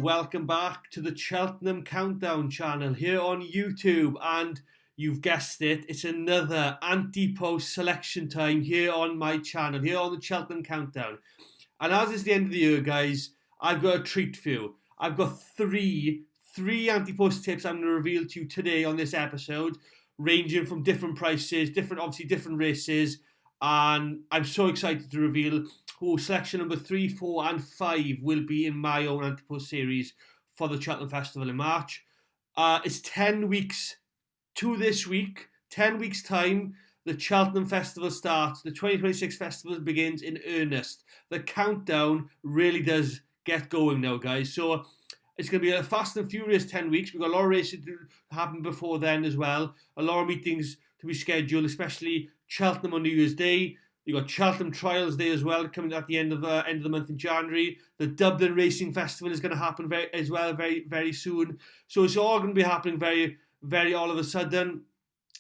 welcome back to the Cheltenham Countdown channel here on YouTube, and you've guessed it, it's another Ante-post Selection time here on my channel, here on the Cheltenham Countdown. And as it's the end of the year, guys, I've got a treat for you. I've got three Ante-post tips I'm going to reveal to you today on this episode, ranging from different prices, different races, and I'm so excited to reveal who selection number 3, 4 and 5 will be in my own Ante-post series for the Cheltenham Festival in March. It's 10 weeks to this week, 10 weeks time, the Cheltenham Festival starts, the 2026 festival begins in earnest. The countdown really does get going now, guys, so it's going to be a fast and furious 10 weeks. We've got a lot of races to happen before then as well, a lot of meetings to be scheduled, especially Cheltenham on New Year's Day. You've got Cheltenham Trials Day as well, coming at the end of the month in January. The Dublin Racing Festival is going to happen very, very soon. So it's all going to be happening very, very all of a sudden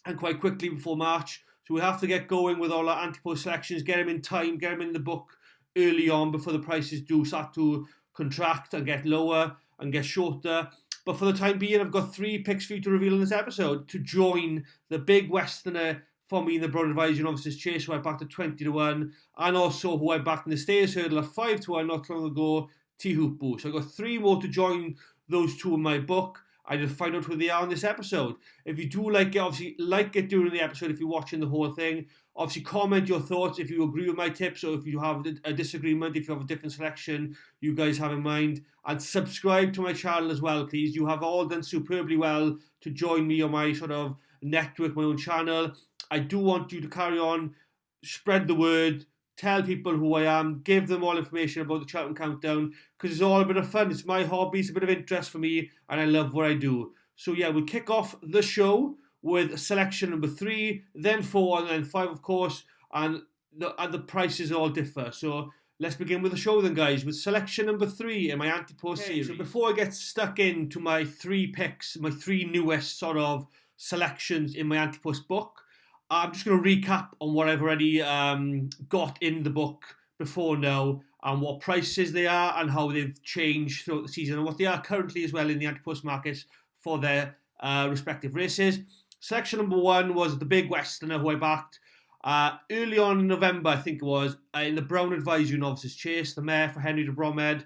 and quite quickly before March. So we have to get going with all our Ante-post selections, get them in time, get them in the book early on before the prices do start to contract and get lower and get shorter. But for the time being, I've got 3 picks for you to reveal in this episode to join the big Westerner for me in the Brown Advisory Novices Chase, who I backed at 20-1, and also who I backed in the Stayers Hurdle at 5-1 not long ago, Ante-post. So I've got 3 more to join those 2 in my book. I just find out who they are in this episode. If you do like it, obviously like it during the episode if you're watching the whole thing. Obviously comment your thoughts if you agree with my tips or if you have a disagreement, if you have a different selection you guys have in mind. And subscribe to my channel as well, please. You have all done superbly well to join me on my sort of network, my own channel. I do want you to carry on, spread the word, tell people who I am, give them all information about the Cheltenham Countdown, because it's all a bit of fun. It's my hobby, it's a bit of interest for me, and I love what I do. So yeah, we'll kick off the show with selection number 3, then 4, and then 5, of course, and the prices all differ. So let's begin with the show then, guys, with selection number 3 in my Ante-post series. So before I get stuck into my 3 picks, my 3 newest sort of selections in my Ante-post book, I'm just going to recap on what I've already got in the book before now and what prices they are and how they've changed throughout the season and what they are currently as well in the Ante-post markets for their respective races. Selection number 1 was the big Westerner who I backed early on in November, I think it was, in the Brown Advisory Novices Chase, the mare for Henry de Bromhead.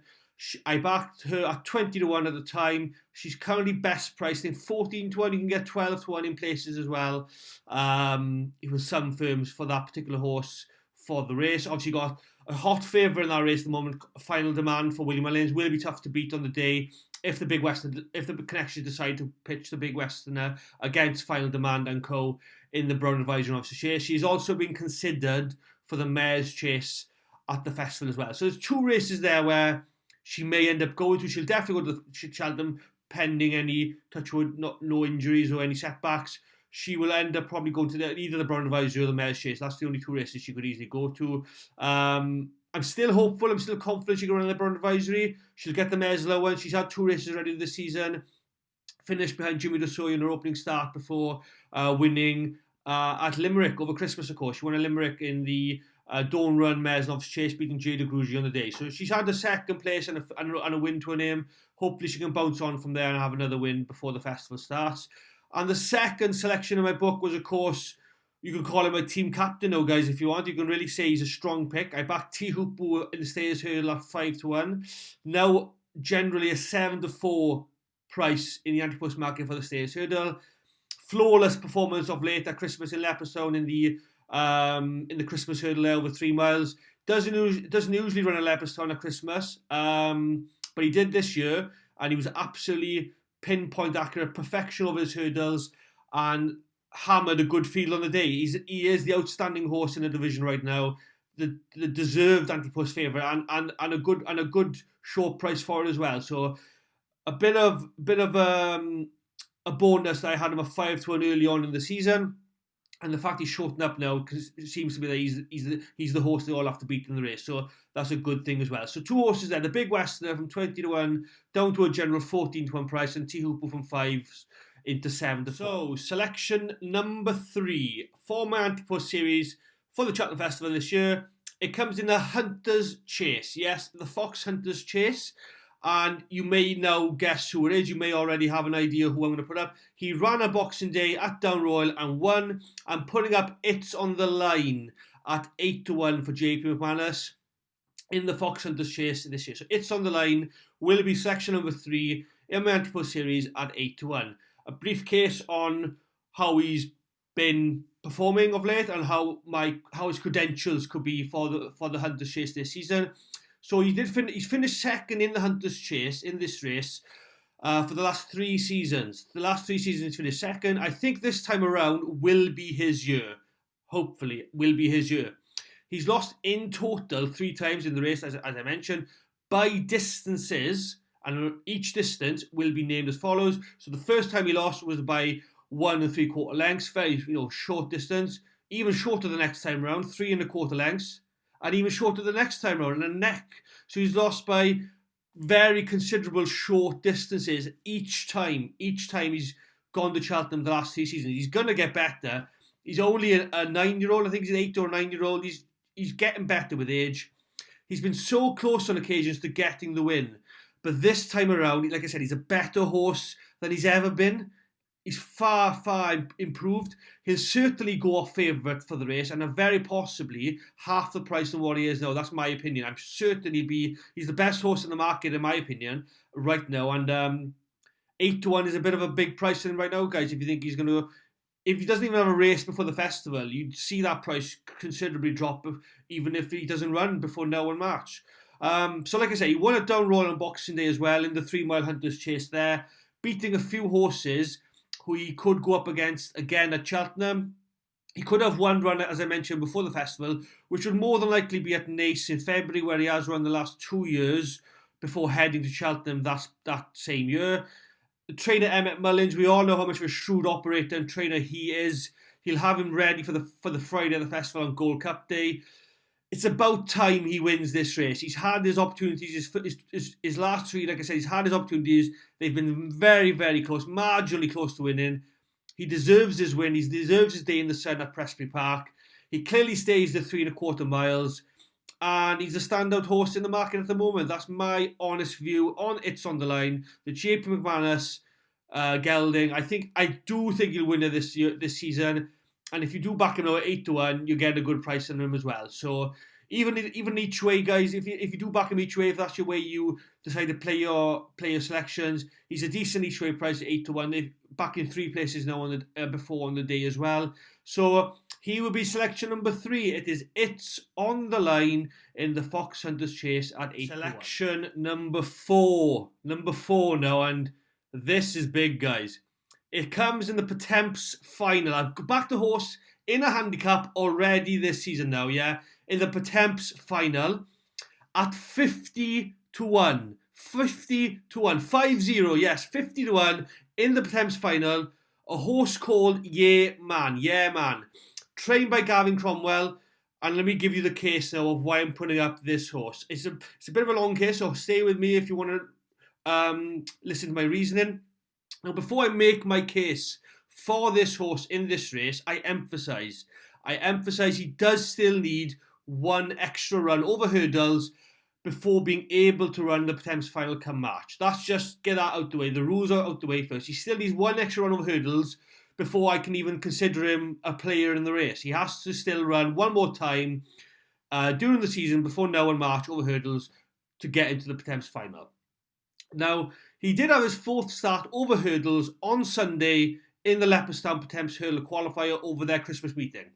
I backed her at 20-1 at the time. She's currently best priced in 14-1. You can get 12-1 in places as well. It was some firms for that particular horse for the race. Obviously got a hot favourite in that race at the moment. Final Demand for William Mullins will be tough to beat on the day if the connections decide to pitch the big Westerner against Final Demand and co in the Brown Advisory Novices Chase. She's also been considered for the Mares Chase at the festival as well. So there's 2 races there where she may end up going to. She'll definitely go to Cheltenham, pending any, touch wood, no injuries or any setbacks. She will end up probably going to either the Brown Advisory or the Mares Chase. That's the only 2 races she could easily go to. I'm still hopeful. I'm still confident she can run the Brown Advisory. She'll get the Mares lower. She's had 2 races already this season. Finished behind Jimmy Desoy in her opening start before winning at Limerick over Christmas, of course. She won at Limerick in the Dawn Run Mares Novice Chase, beating Jada Grugy on the day. So she's had a second place and a win to her name. Hopefully she can bounce on from there and have another win before the festival starts. And the second selection in my book was, of course, you can call him my team captain now, guys, if you want. You can really say he's a strong pick. I backed Ante-post in the Stayers Hurdle at 5-1. Now, generally a 7-4 price in the Ante-post market for the Stayers Hurdle. Flawless performance of late at Christmas in Leopardstown in the Christmas Hurdle there over 3 miles. Doesn't usually run a Leopardstown at Christmas, but he did this year, and he was absolutely pinpoint accurate, perfection over his hurdles, and hammered a good field on the day. He is the outstanding horse in the division right now, the deserved Ante-post favourite, and a good short price for it as well. So a bit of a bonus that I had him at 5-1 early on in the season. And the fact he's shortened up now, because it seems to be that he's the horse they all have to beat in the race. So that's a good thing as well. So 2 horses there. The big Westerner from 20-1 down to a general 14-1 price, and Ante-post from 5 into 7-4. So selection number 3 for my Ante-post series for the Cheltenham Festival this year. It comes in the Hunter's Chase. Yes, the Fox Hunter's Chase. And you may now guess who it is. You may already have an idea who I'm going to put up. He ran a Boxing Day at Down Royal and won. I'm putting up It's on the Line at 8-1 for JP McManus in the Fox Hunters Chase this year. So It's on the Line will be selection number 3 in my Ante-post series at 8-1. A brief case on how he's been performing of late and how his credentials could be for the Hunters Chase this season. So he's finished second in the Hunters Chase in this race for the last 3 seasons. The last 3 seasons he's finished second. I think this time around will be his year. Hopefully, will be his year. He's lost in total 3 times in the race, as I mentioned, by distances, and each distance will be named as follows. So the first time he lost was by 1 3/4 lengths, very short distance. Even shorter the next time round, 3 1/4 lengths, and even shorter the next time round, and a neck. So he's lost by very considerable short distances each time. Each time he's gone to Cheltenham the last 3 seasons. He's gonna get better. He's only a 9-year-old. I think he's an 8 or 9-year-old. He's getting better with age. He's been so close on occasions to getting the win. But this time around, like I said, he's a better horse than he's ever been. He's far, far improved. He'll certainly go off favourite for the race and very possibly half the price of what he is now. That's my opinion. He's the best horse in the market, in my opinion, right now. And 8-1 is a bit of a big price in him right now, guys. If he doesn't even have a race before the festival, you'd see that price considerably drop, even if he doesn't run before now in March. So like I say, he won at Down Royal on Boxing Day as well in the 3 Mile Hunters Chase there, beating a few horses who he could go up against again at Cheltenham. He could have one run, as I mentioned, before the festival, which would more than likely be at Naas in February, where he has run the last 2 years before heading to Cheltenham that same year. The trainer Emmett Mullins, we all know how much of a shrewd operator and trainer he is. He'll have him ready for the Friday of the festival on Gold Cup Day. It's about time he wins this race. He's had his opportunities, his last 3, like I said, he's had his opportunities. They've been very, very close, marginally close to winning. He deserves his win. He deserves his day in the sun at Presbury Park. He clearly stays the 3 1/4 miles. And he's a standout horse in the market at the moment. That's my honest view on It's on the Line. The JP McManus gelding. I do think he'll win it this season. And if you do back him out at 8-1, you get a good price on him as well. So even each way, guys, if you do back him each way, if that's your way you decide to play your selections, he's a decent each way price at 8-1. They're back in 3 places now before on the day as well. So he will be selection number 3. It is It's on the Line in the Fox Hunters Chase at 8-1. Selection number 4. Number 4 now, and this is big, guys. It comes in the Pertemps final. I've backed the horse in a handicap already this season now, yeah? In the Pertemps final at 50-1. 50-1. 5-0, yes, 50-1 in the Pertemps final. A horse called Yeah Man. Trained by Gavin Cromwell. And let me give you the case now of why I'm putting up this horse. It's a bit of a long case, so stay with me if you want to listen to my reasoning. Now, before I make my case for this horse in this race, I emphasise he does still need 1 extra run over hurdles before being able to run the Pertemps final come March. That's just get that out the way. The rules are out the way first. He still needs 1 extra run over hurdles before I can even consider him a player in the race. He has to still run 1 more time during the season before now in March over hurdles to get into the Pertemps final. Now, he did have his 4th start over hurdles on Sunday in the Leopardstown Pertemps hurdle qualifier over their Christmas meeting.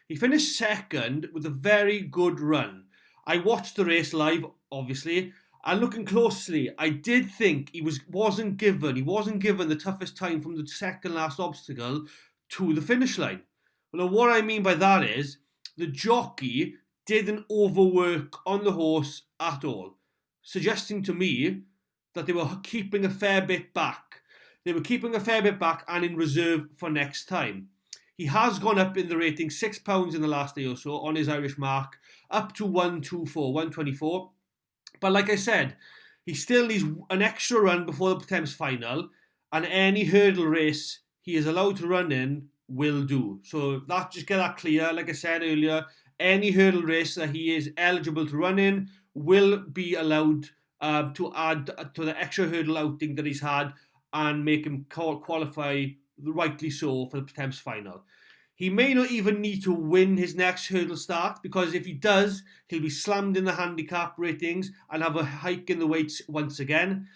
He finished 2nd with a very good run. I watched the race live, obviously, and looking closely, I did think he wasn't given the toughest time from the second last obstacle to the finish line. Well, what I mean by that is the jockey didn't overwork on the horse at all, suggesting to me that they were keeping a fair bit back. They were keeping a fair bit back and in reserve for next time. He has gone up in the rating £6 in the last day or so on his Irish mark, up to 124. But like I said, he still needs an extra run before the Pertemps final, and any hurdle race he is allowed to run in will do. So just get that clear. Like I said earlier, any hurdle race that he is eligible to run in will be allowed to add to the extra hurdle outing that he's had and make him qualify rightly so for the Thames final. He may not even need to win his next hurdle start, because if he does, he'll be slammed in the handicap ratings and have a hike in the weights once again.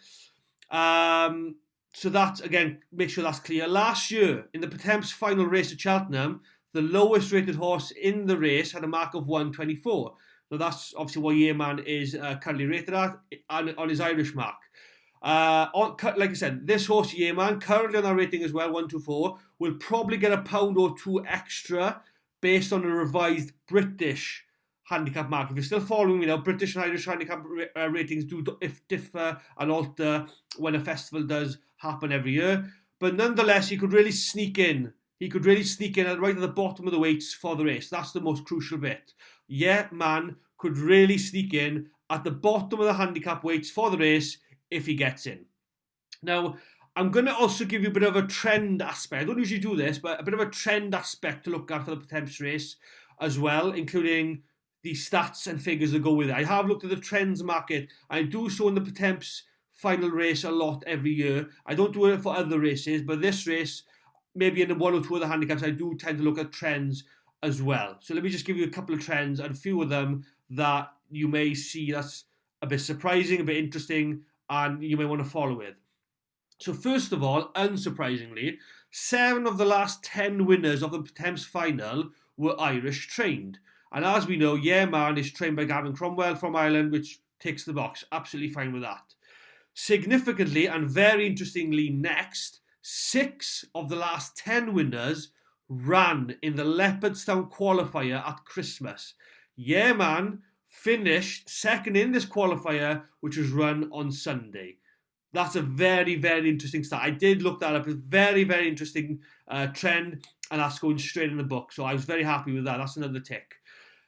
So that, again, make sure that's clear. Last year, in the Thames final race at Cheltenham, the lowest rated horse in the race had a mark of 124. So that's obviously what Yeoman is currently rated at on his Irish mark. Like I said, this horse Yeoman, currently on that rating as well, 124, will probably get a pound or two extra based on a revised British handicap mark. If you're still following me now, British and Irish handicap ratings do differ and alter when a festival does happen every year. But nonetheless, he could really sneak in. He could really sneak in right at the bottom of the weights for the race. That's the most crucial bit. Man could really sneak in at the bottom of the handicap weights for the race if he gets in. Now, I'm going to also give you a bit of a trend aspect. I don't usually do this, but a bit of a trend aspect to look at for the Thames race as well, including the stats and figures that go with it. I have looked at the trends market. I do so in the Thames final race a lot every year. I don't do it for other races, but this race, maybe in the one or two other handicaps, I do tend to look at trends as well. So let me just give you a couple of trends and a few of them that you may see that's a bit surprising, a bit interesting, and you may want to follow with. So first of all, unsurprisingly, 7 of the last 10 winners of the Thames final were Irish trained. And as we know, Man is trained by Gavin Cromwell from Ireland, which ticks the box. Absolutely fine with that. Significantly and very interestingly next, 6 of the last 10 winners ran in the Leopardstown qualifier at Christmas. Man finished second in this qualifier, which was run on Sunday. That's a very, very interesting stat. I did look that up. It's a very, very interesting trend, and that's going straight in the book. So I was very happy with that. That's another tick.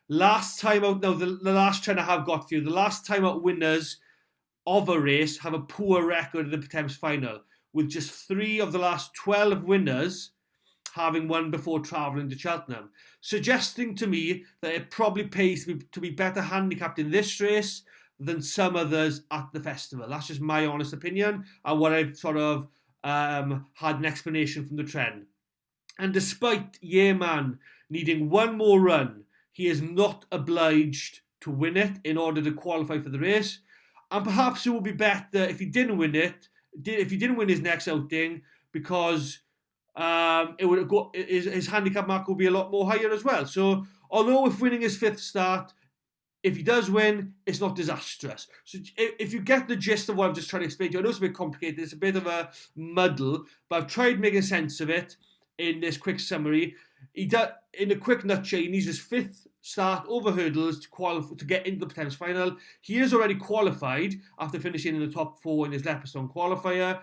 Last time out, now the last trend I have got for you, the last time out winners of a race have a poor record in the Thames final, with just 3 of the last 12 winners having won before travelling to Cheltenham, suggesting to me that it probably pays to be better handicapped in this race than some others at the festival. That's just my honest opinion and what I've sort of had an explanation from the trend. And despite Man needing one more run, he is not obliged to win it in order to qualify for the race. And perhaps it would be better if he didn't win it, if he didn't win his next outing, because it would go, his handicap mark will be a lot more higher as well. So although if winning his 5th start, if he does win, it's not disastrous. So if you get the gist of what I'm just trying to explain to you, I know it's a bit complicated, it's a bit of a muddle, but I've tried making sense of it in this quick summary. In a quick nutshell, he needs his 5th start over hurdles to qualify to get into the Thames final. He is already qualified after finishing in the top 4 in his Leopardstown qualifier,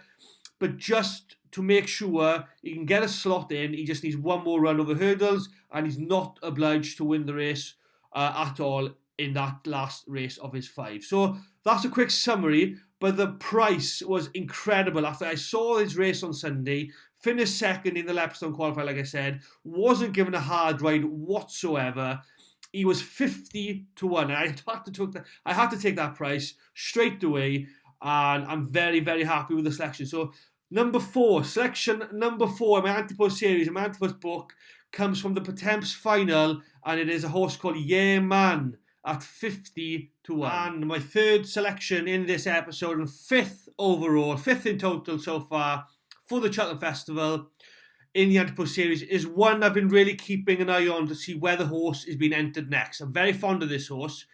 but just to make sure he can get a slot in, he just needs one more run over hurdles, and he's not obliged to win the race at all in that last race of his 5. So that's a quick summary, but the price was incredible. After I saw his race on Sunday, finished second in the Leopardstown qualifier, like I said, wasn't given a hard ride whatsoever. He was 50 to 1, and I had to take that price straight away, and I'm very, very happy with the selection. So selection number 4, my Ante-post series, my Ante-post book, comes from the Thames final, and it is a horse called Man at 50 to 1. And my 3rd selection in this episode, and 5th overall, 5th in total so far for the Cheltenham Festival in the Ante-post series, is one I've been really keeping an eye on to see where the horse is being entered next. I'm very fond of this horse.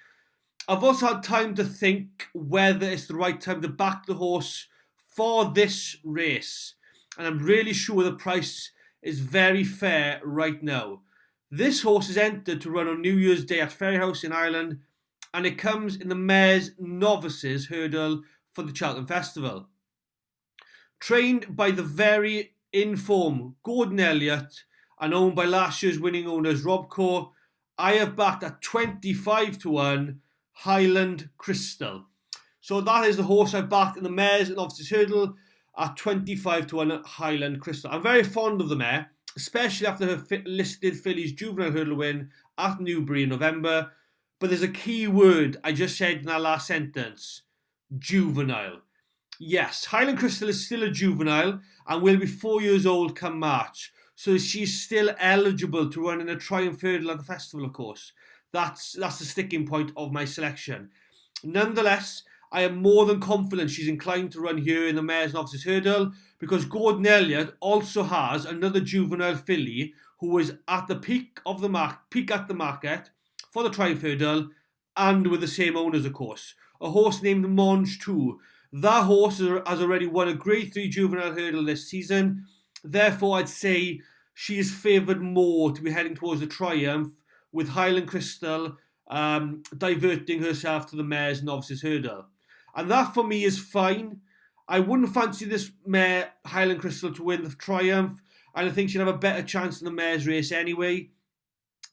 I've also had time to think whether it's the right time to back the horse for this race, and I'm really sure the price is very fair right now. This horse is entered to run on New Year's Day at Ferryhouse in Ireland, and it comes in the Mares Novices hurdle for the Cheltenham Festival. Trained by the very in-form Gordon Elliott and owned by last year's winning owners Robco, I have backed at 25 to 1 Highland Crystal. So that is the horse I've backed in the Mares Novices hurdle at 25 to 1 Highland Crystal. I'm very fond of the mare, especially after her listed fillies juvenile hurdle win at Newbury in November. But there's a key word I just said in that last sentence: juvenile. Yes, Highland Crystal is still a juvenile and will be 4 years old come March. So she's still eligible to run in a Triumph Hurdle at the festival, of course. That's the sticking point of my selection. Nonetheless, I am more than confident she's inclined to run here in the Mares Novices Hurdle because Gordon Elliott also has another juvenile filly who is at the peak at the market for the Triumph Hurdle and with the same owners, of course. A horse named Monge 2. That horse has already won a Grade 3 juvenile hurdle this season. Therefore, I'd say she is favoured more to be heading towards the Triumph, with Highland Crystal diverting herself to the Mares Novices Hurdle. And that for me is fine. I wouldn't fancy this mare, Highland Crystal, to win the Triumph. And I think she'd have a better chance in the Mares race anyway.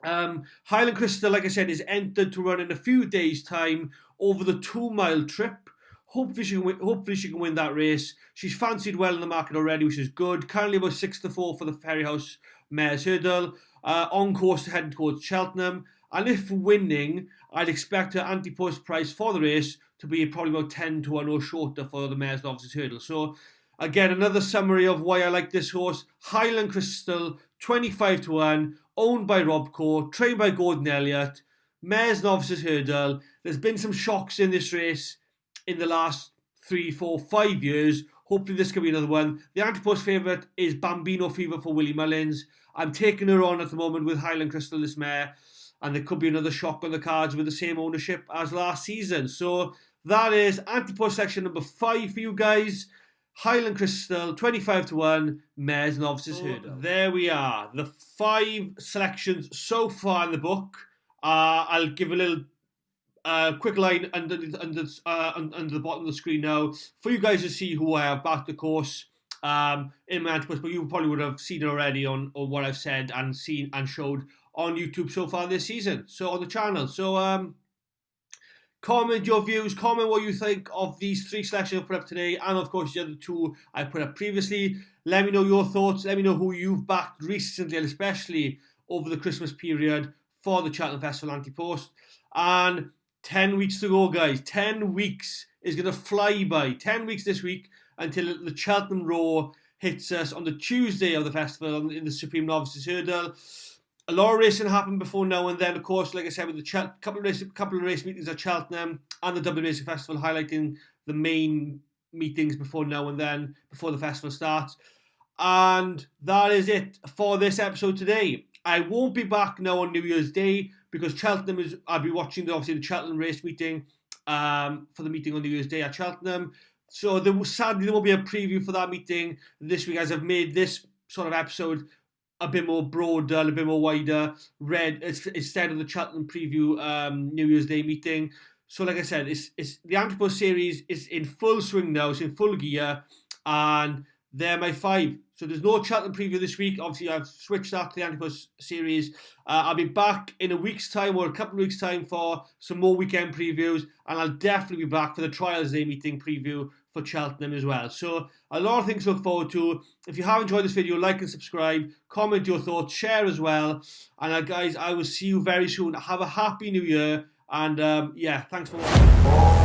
Highland Crystal, like I said, is entered to run in a few days' time over the 2-mile trip. Hopefully she can win that race. She's fancied well in the market already, which is good. Currently about 6-4 for the Ferryhouse Mares Hurdle. On course heading towards Cheltenham. And if winning, I'd expect her Ante-post price for the race to be probably about 10-1 or shorter for the Mares Novices Hurdle. So again, another summary of why I like this horse. Highland Crystal, 25-1, owned by Robco, trained by Gordon Elliott. Mares Novices Hurdle. There's been some shocks in this race in the last 3, 4, 5 years. Hopefully this can be another one. The Ante-post favourite is Bambino Fever for Willie Mullins. I'm taking her on at the moment with Highland Crystal, this mare. And there could be another shock on the cards with the same ownership as last season. So that is Ante-post Selection number 5 for you guys. Highland Crystal, 25-1, Mares Novices Hurdle. There we are. The 5 selections so far in the book. I'll give a little quick line under the bottom of the screen now for you guys to see who I have backed, the course, in my Ante-post, but you probably would have seen it already on what I've said and seen and showed on YouTube so far this season, so on the channel. So comment your views, comment what you think of these 3 selections I put up today, and of course the other 2 I put up previously. Let me know your thoughts, let me know who you've backed recently, and especially over the Christmas period for the Cheltenham Festival Ante-post. And 10 weeks to go, guys. 10 weeks is going to fly by. 10 weeks this week until the Cheltenham Roar hits us on the Tuesday of the festival in the Supreme Novices Hurdle. A lot of racing happened before now and then, of course, like I said, with the couple of race meetings at Cheltenham and the Dublin Racing Festival, highlighting the main meetings before now and then, before the festival starts. And that is it for this episode today. I won't be back now on New Year's Day because I'll be watching the Cheltenham race meeting for the meeting on New Year's Day at Cheltenham. So sadly there won't be a preview for that meeting this week, as I've made this sort of episode a bit more broader, a bit more wider, instead of the Cheltenham preview New Year's Day meeting. So like I said, it's the Ante-post series is in full swing now, it's in full gear, and they're my 5. So there's no Cheltenham preview this week. Obviously, I've switched that to the Ante-post series. I'll be back in a week's time or a couple of weeks' time for some more weekend previews, and I'll definitely be back for the Trials Day meeting preview for Cheltenham as well. So a lot of things to look forward to. If you have enjoyed this video, like and subscribe, comment your thoughts, share as well. And guys, I will see you very soon. Have a happy new year, and yeah, thanks for watching.